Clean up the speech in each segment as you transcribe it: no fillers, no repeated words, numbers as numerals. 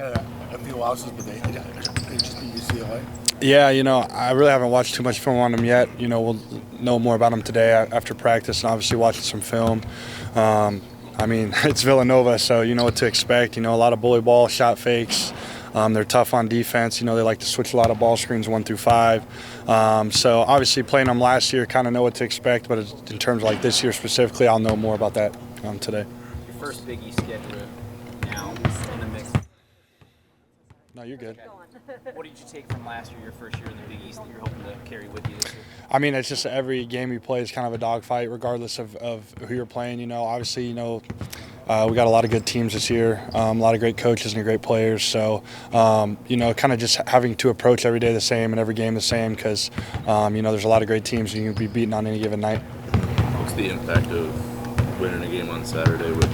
Had a few losses, but they just beat UCLA. Yeah, I really haven't watched too much film on him yet. We'll know more about him today after practice and obviously watching some film. It's Villanova, so you know what to expect. A lot of bully ball, shot fakes. They're tough on defense. They like to switch a lot of ball screens 1 through 5. So obviously playing them last year, kind of know what to expect. But in terms of like this year specifically, I'll know more about that today. Your first Big East schedule now in the mix. No, you're good. What did you take from last year, your first year in the Big East, that you're hoping to carry with you this year? It's just every game you play is kind of a dogfight, regardless of who you're playing. Obviously, we got a lot of good teams this year, a lot of great coaches and great players. So, kind of just having to approach every day the same and every game the same because, there's a lot of great teams and you can be beaten on any given night. What's the impact of winning a game on Saturday with,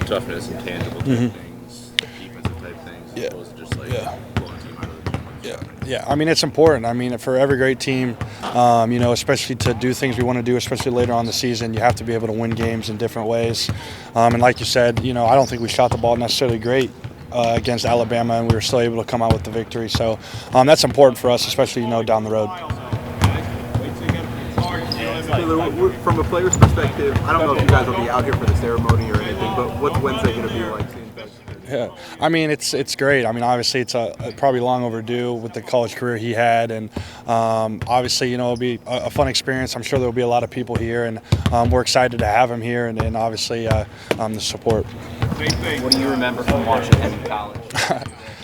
toughness and tangible type things, defensive type things, as opposed to just blowing a team out of the gym? Yeah, it's important. For every great team, especially to do things we want to do, especially later on in the season, you have to be able to win games in different ways. And like you said, I don't think we shot the ball necessarily great against Alabama, and we were still able to come out with the victory. So that's important for us, especially, down the road. From a player's perspective, I don't know if you guys will be out here for the ceremony or anything, but what's Wednesday going to be like? Yeah, it's great. Obviously it's probably long overdue with the college career he had, and obviously, it'll be a fun experience. I'm sure there'll be a lot of people here, and we're excited to have him here, and obviously the support. What do you remember from watching him in college?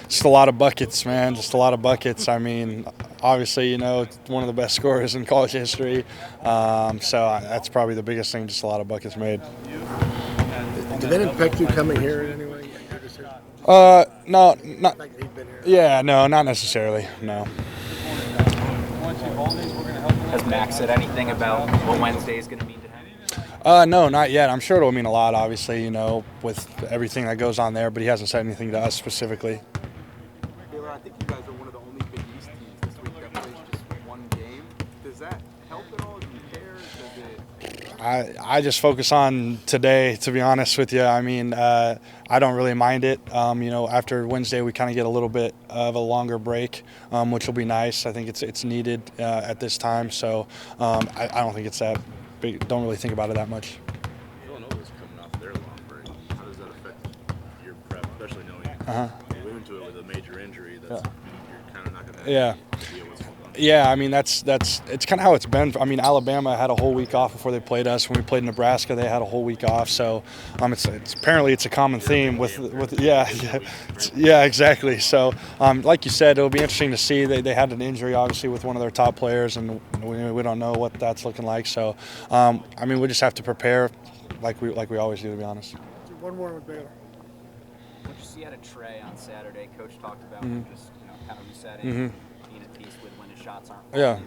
Just a lot of buckets, man. Just a lot of buckets. Obviously, it's one of the best scorers in college history. So that's probably the biggest thing, just a lot of buckets made. Did that impact you coming here in any way? No, not. Yeah, no, not necessarily. No. Has Max said anything about what Wednesday is going to mean to him? No, not yet. I'm sure it'll mean a lot, obviously, with everything that goes on there, but he hasn't said anything to us specifically. Taylor, I think you guys are one of the only Big East teams this week that plays just one game. Does that help at all? Do you care? I just focus on today, to be honest with you. I don't really mind it. After Wednesday, we kind of get a little bit of a longer break, which will be nice. I think it's needed at this time. So I don't think it's that big. Don't really think about it that much. Villanova's coming off their long break. How does that affect your prep, especially knowing you went into it with a major injury that you're kind of not going to deal with? Yeah, that's it's kind of how it's been. Alabama had a whole week off before they played us. When we played Nebraska, they had a whole week off. So it's apparently it's a common theme with exactly. So like you said, it'll be interesting to see. They had an injury obviously with one of their top players, and we don't know what that's looking like. So we just have to prepare like we always do, to be honest. One more with Baylor. What you see out of Trey on Saturday? Coach talked about just kind of resetting. Being at peace with when his shots aren't falling. Yeah.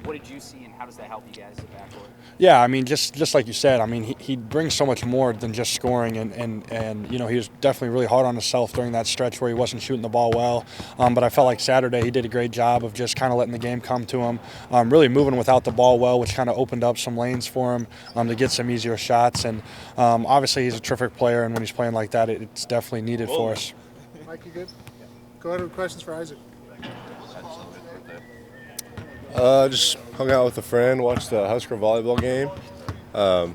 What did you see, and how does that help you guys at backcourt? Yeah, just like you said, he brings so much more than just scoring, and he was definitely really hard on himself during that stretch where he wasn't shooting the ball well. But I felt like Saturday he did a great job of just kind of letting the game come to him, really moving without the ball well, which kind of opened up some lanes for him to get some easier shots. And obviously he's a terrific player, and when he's playing like that, it's definitely needed for us. Mike, you good? Go ahead with questions for Isaac. Just hung out with a friend, watched the Husker volleyball game. I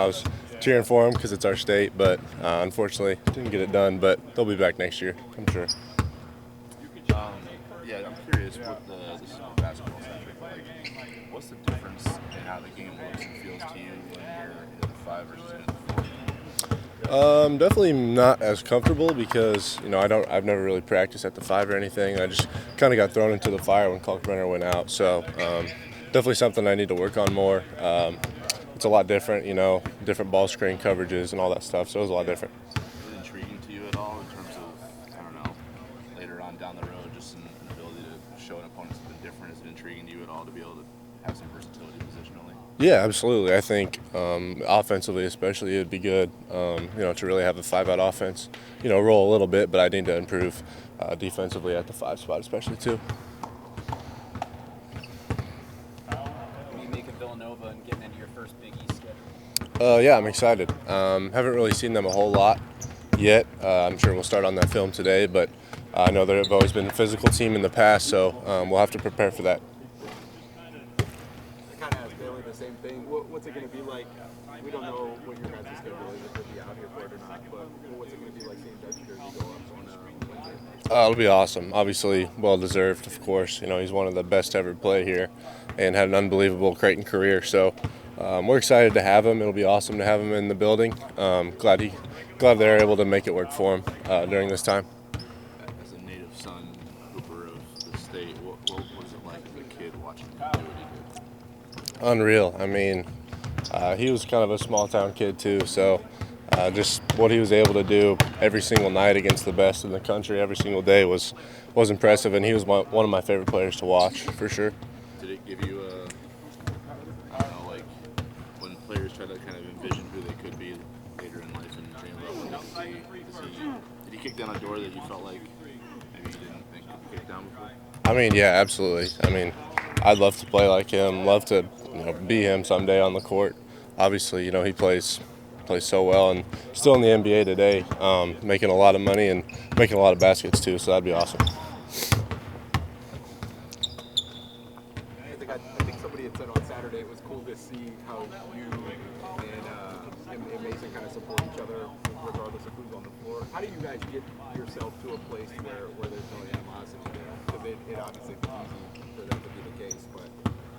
was cheering for them because it's our state, but unfortunately didn't get it done. But they'll be back next year, I'm sure. I'm curious what the basketball centric like. What's the difference in how the game looks and feels to you when you're in the 5 versus in the 4? Definitely not as comfortable because I've never really practiced at the 5 or anything. I just kind of got thrown into the fire when Kalkbrenner went out. So definitely something I need to work on more. It's a lot different, different ball screen coverages and all that stuff. So it was a lot different. Is it intriguing to you at all in terms of later on down the road, just an ability to show an opponent something different? Is it intriguing to you at all to be able to have some versatility positionally? Yeah, absolutely. I think offensively especially it would be good, to really have a 5-out offense, roll a little bit, but I need to improve defensively at the 5 spot especially too. What do you make of Villanova and getting into your first Big East schedule? Yeah, I'm excited. Haven't really seen them a whole lot, yet. I'm sure we'll start on that film today, but I know they've always been a physical team in the past, so we'll have to prepare for that. I kind of asked Bailey the same thing. What's it going to be like? We don't know what your guys' schedule is, if you'll be out here for it or not, but what's it going to be like seeing Dutch Jersey go up on Wednesday? It'll be awesome. Obviously, well-deserved, of course. You know, he's one of the best to ever play here and had an unbelievable Creighton career. So we're excited to have him. It'll be awesome to have him in the building. Glad they're able to make it work for him during this time. As a native son, Hooper of the state, what was it like as a kid watching him do what he did? Unreal. I mean, he was kind of a small-town kid too, so just what he was able to do every single night against the best in the country every single day was impressive, and he was one of my favorite players to watch, for sure. Did it give you I don't know, like when players try to kind of envision who they could be later in life and dream about what they could be, did he kick down a door that you felt like maybe you didn't think could be kicked down before? I mean, yeah, absolutely. I mean, I'd love to play like him, love to be him someday on the court. Obviously, he plays so well and still in the NBA today, making a lot of money and making a lot of baskets too, so that'd be awesome. I think somebody had said on Saturday it was cool to see how you and Mason kind of support each other regardless of who's on the floor. How do you guys get yourself to a place where there's no animosity there? Because it obviously was easy for that to be the case, but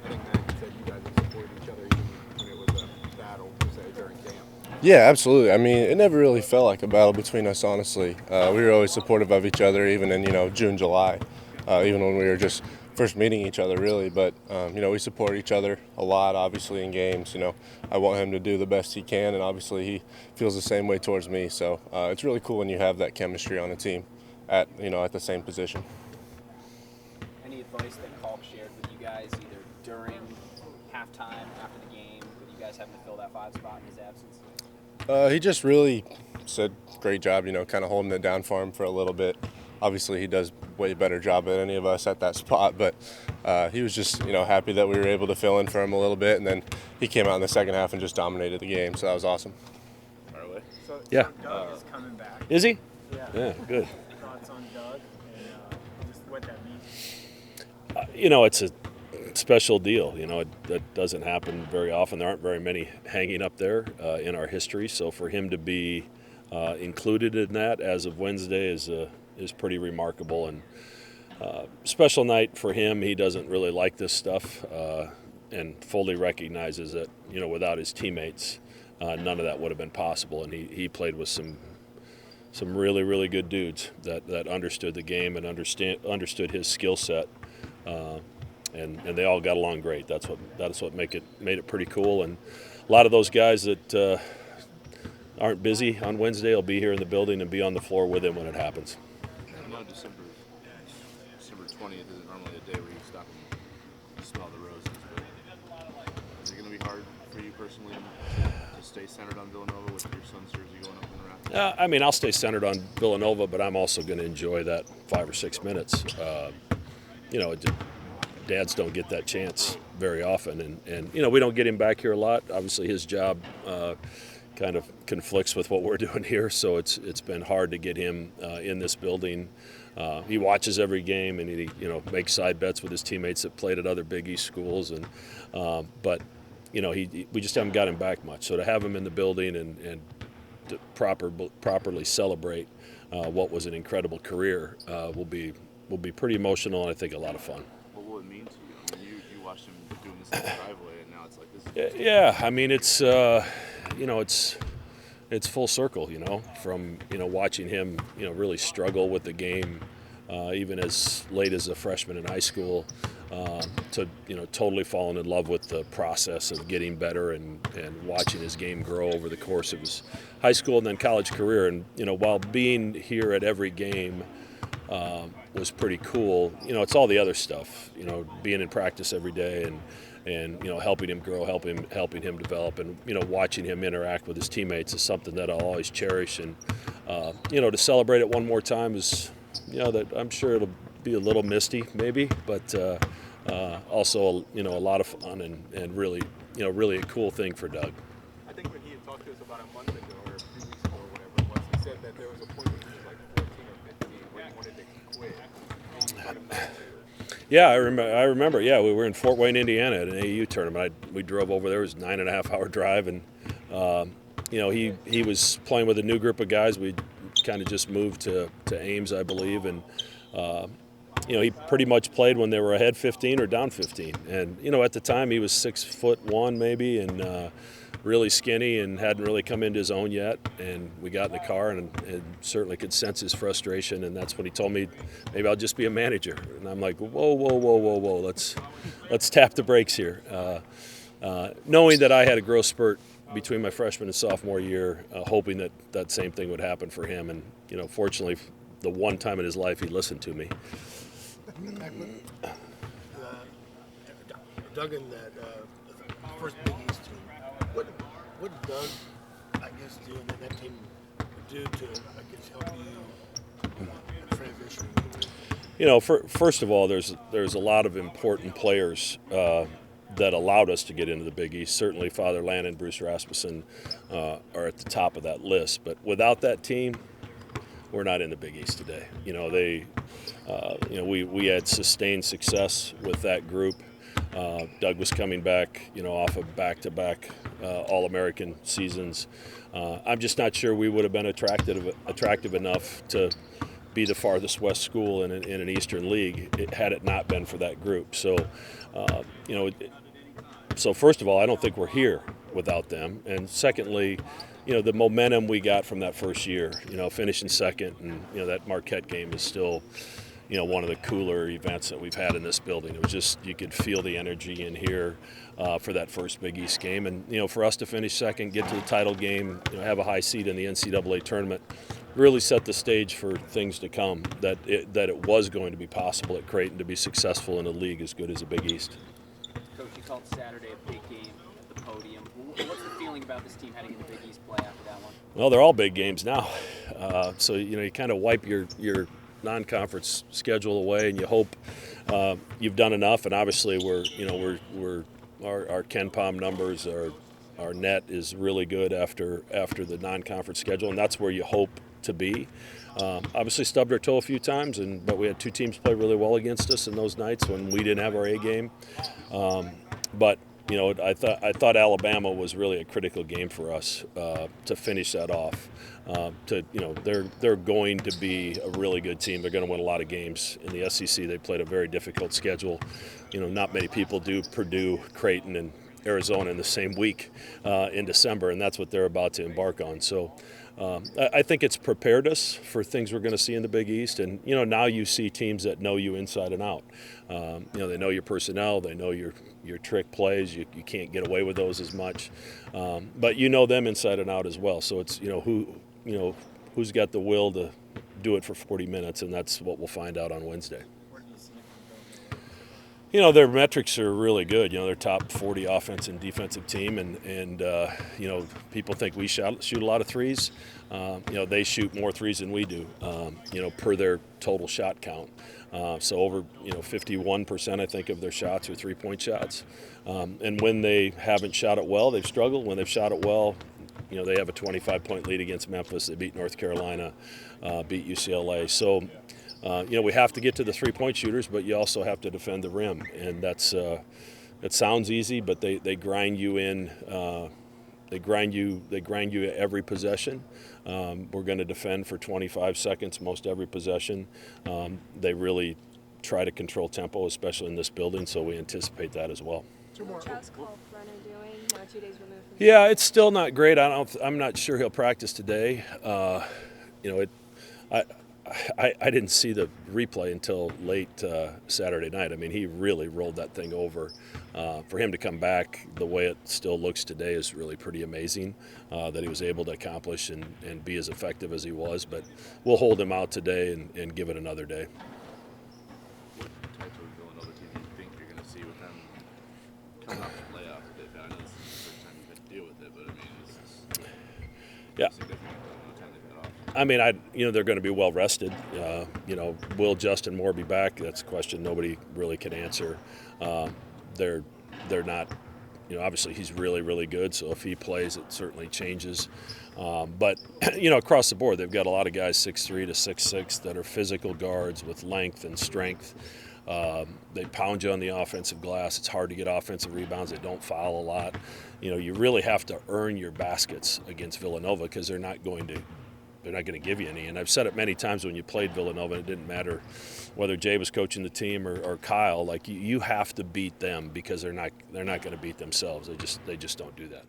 I think Matt said you guys have supported each other even when it was a battle, per se, during camp. Yeah, absolutely. I mean, it never really felt like a battle between us, honestly. We were always supportive of each other, even in June, July, even when we were just first meeting each other, really. But we support each other a lot, obviously, in games. I want him to do the best he can, and obviously he feels the same way towards me. So it's really cool when you have that chemistry on a team at the same position. Any advice that Kalk shared with you guys either during halftime, after the game, with you guys having to fill that 5 spot in his absence? He just really said great job, kind of holding it down for him for a little bit. Obviously, he does way better job than any of us at that spot, but he was just, happy that we were able to fill in for him a little bit, and then he came out in the second half and just dominated the game, so that was awesome. Yeah. Doug is coming back. Is he? Yeah. Yeah, good. Thoughts on Doug and just what that means? It's a special deal. That doesn't happen very often. There aren't very many hanging up there in our history. So for him to be included in that as of Wednesday is pretty remarkable and special night for him. He doesn't really like this stuff and fully recognizes that without his teammates, none of that would have been possible. And he played with some really, really good dudes that understood the game and understood his skill set. And they all got along great. That's what made it pretty cool. And a lot of those guys that aren't busy on Wednesday will be here in the building and be on the floor with him when it happens. I know December 20th isn't normally a day where you stop and smell the roses, but is it going to be hard for you personally to stay centered on Villanova with your son's jersey going up in the rack? I'll stay centered on Villanova, but I'm also going to enjoy that 5 or 6 minutes. Dads don't get that chance very often, and we don't get him back here a lot. Obviously, his job kind of conflicts with what we're doing here, so it's been hard to get him in this building. He watches every game, and he makes side bets with his teammates that played at other Big East schools, and but we just haven't got him back much. So to have him in the building and to properly celebrate what was an incredible career will be pretty emotional and I think a lot of fun. What will it mean to you? I mean, you watched him doing this in the driveway, and now it's like this. Yeah, I mean it's full circle, from watching him really struggle with the game even as late as a freshman in high school to totally falling in love with the process of getting better and watching his game grow over the course of his high school and then college career. And while being here at every game was pretty cool, it's all the other stuff, being in practice every day and helping him grow, helping him develop, and watching him interact with his teammates is something that I'll always cherish. And to celebrate it one more time is that I'm sure it'll be a little misty maybe, but also a lot of fun and really really a cool thing for Doug. I think when he had talked to us about a month ago or 2 weeks ago or whatever it was, he said that there was a point when he was like 14 or 15 where he wanted to quit, and you taught him not to. Yeah, I remember. Yeah, we were in Fort Wayne, Indiana, at an AAU tournament. We drove over there. It was a 9.5-hour drive, and he was playing with a new group of guys. We kind of just moved to Ames, I believe, and he pretty much played when they were ahead 15 or down 15. And at the time he was 6'1" maybe, and really skinny and hadn't really come into his own yet. And we got in the car and certainly could sense his frustration. And that's when he told me, maybe I'll just be a manager. And I'm like, whoa, let's tap the brakes here. Knowing that I had a growth spurt between my freshman and sophomore year, hoping that same thing would happen for him. And fortunately, the one time in his life he listened to me. Doug in that first Big East team, what Doug, I guess, do and that team do to, I guess, help you transition? First of all, there's a lot of important players that allowed us to get into the Big East. Certainly, Father Land and Bruce Rasmussen are at the top of that list. But without that team, we're not in the Big East today. We had sustained success with that group. Doug was coming back, off of back-to-back All-American seasons. I'm just not sure we would have been attractive enough to be the farthest west school in an Eastern League had it not been for that group. So, so first of all, I don't think we're here without them. And secondly, the momentum we got from that first year, finishing second, and that Marquette game is still, one of the cooler events that we've had in this building. It was just, you could feel the energy in here for that first Big East game. And, for us to finish second, get to the title game, have a high seed in the NCAA tournament, really set the stage for things to come, that it was going to be possible at Creighton to be successful in a league as good as the Big East. Coach, you called Saturday a big game at the podium. What's the feeling about this team heading into Big East play after that one? Well, they're all big games now. So, you kind of wipe your non-conference schedule away, and you hope you've done enough. And obviously, our Ken Palm numbers, our net is really good after the non-conference schedule, and that's where you hope to be. Obviously, stubbed our toe a few times, but we had two teams play really well against us in those nights when we didn't have our A game. But I thought Alabama was really a critical game for us to finish that off. They're going to be a really good team. They're going to win a lot of games in the SEC. They played a very difficult schedule. Not many people do Purdue, Creighton, and Arizona in the same week in December, and that's what they're about to embark on. So I think it's prepared us for things we're going to see in the Big East. And, now you see teams that know you inside and out. They know your personnel. They know your trick plays. You can't get away with those as much. But you know them inside and out as well. So it's, who's got the will to do it for 40 minutes, and that's what we'll find out on Wednesday. Their metrics are really good. They're top 40 offense and defensive team, and people think we shoot a lot of threes. They shoot more threes than we do, per their total shot count. So over 51%, I think, of their shots are three-point shots. And when they haven't shot it well, they've struggled. When they've shot it well, they have a 25-point lead against Memphis. They beat North Carolina, beat UCLA. So. We have to get to the three-point shooters, but you also have to defend the rim, and that's it sounds easy, but they grind you in. They grind you every possession. We're going to defend for 25 seconds most every possession. They really try to control tempo, especially in this building, so we anticipate that as well. How's Cole Brenner doing now 2 days removed from Yeah, it's still not great. I'm not sure he'll practice today. I didn't see the replay until late Saturday night. I mean, he really rolled that thing over. For him to come back the way it still looks today is really pretty amazing that he was able to accomplish and be as effective as he was. But we'll hold him out today and give it another day. What type of Villanova team do you think you're going to see with them coming off the playoff? I know this is the first time you've had to deal with it, but I mean, it's Yeah. significant the time they've been off. I mean, they're going to be well rested. Will Justin Moore be back? That's a question nobody really can answer. They're not obviously he's really, really good. So if he plays, it certainly changes. But across the board, they've got a lot of guys 6'3" to 6'6" that are physical guards with length and strength. They pound you on the offensive glass. It's hard to get offensive rebounds. They don't foul a lot. You really have to earn your baskets against Villanova because they're not going to give you any. And I've said it many times when you played Villanova, it didn't matter whether Jay was coaching the team or Kyle. Like you have to beat them because they're not going to beat themselves. They just don't do that.